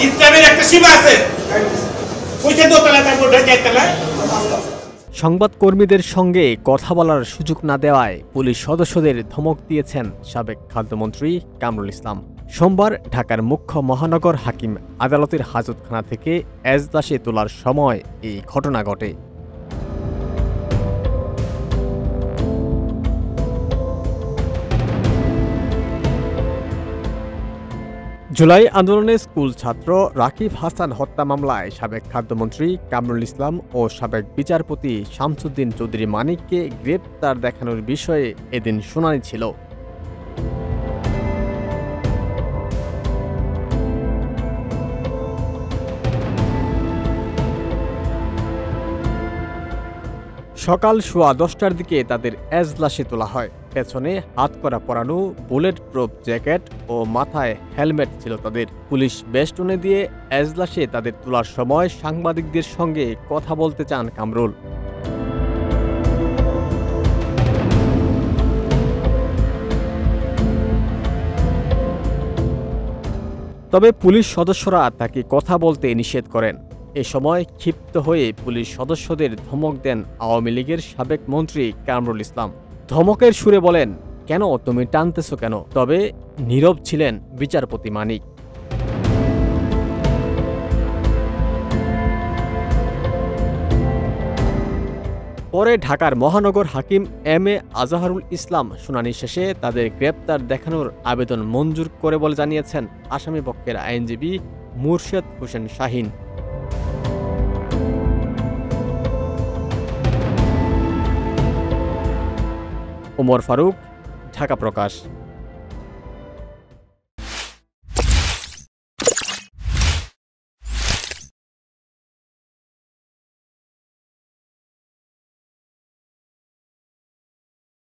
ইসলামের একটা সীমা আছে। সংবাদকর্মীদের সঙ্গে কথা বলার সুযোগ না দেওয়ায় পুলিশ সদস্যদের ধমক দিয়েছেন সাবেক খাদ্যমন্ত্রী কামরুল ইসলাম। সোমবার ঢাকার মুখ্য মহানগর হাকিম আদালতের হাজতখানা থেকে এজলাসে তোলার সময় এই ঘটনা ঘটে। জুলাই আন্দোলনে স্কুল ছাত্র রাকিব হাসান হত্যা মামলায় সাবেক খাদ্যমন্ত্রী কামরুল ইসলাম ও সাবেক বিচারপতি শামসুদ্দিন চৌধুরী মানিককে গ্রেপ্তার দেখানোর বিষয়ে এদিন শুনানি ছিল। সকাল 10:15টার দিকে তাদের এজলাসে তোলা হয়। পেছনে হাতকড়া পরানো, বুলেট প্রুফ জ্যাকেট ও মাথায় হেলমেট ছিল তাদের। পুলিশ বেষ্টনে দিয়ে এজলাসে তাদের তোলার সময় সাংবাদিকদের সঙ্গে কথা বলতে চান কামরুল। তবে পুলিশ সদস্যরা তাকে কথা বলতে নিষেধ করেন। এ সময় ক্ষিপ্ত হয়ে পুলিশ সদস্যদের ধমক দেন আওয়ামী লীগের সাবেক মন্ত্রী কামরুল ইসলাম। ধমকের সুরে বলেন, কেন তুমি টানতেছ কেন? তবে নীরব ছিলেন বিচারপতি মানিক। পরে ঢাকার মহানগর হাকিম এম.এ. আজহারুল ইসলাম শুনানি শেষে তাদের গ্রেপ্তার দেখানোর আবেদন মঞ্জুর করে বলে জানিয়েছেন আসামিপক্ষের আইনজীবী মুর্শেদ হোসেন শাহীন। ওমর ফারুক, ঢাকা প্রকাশ।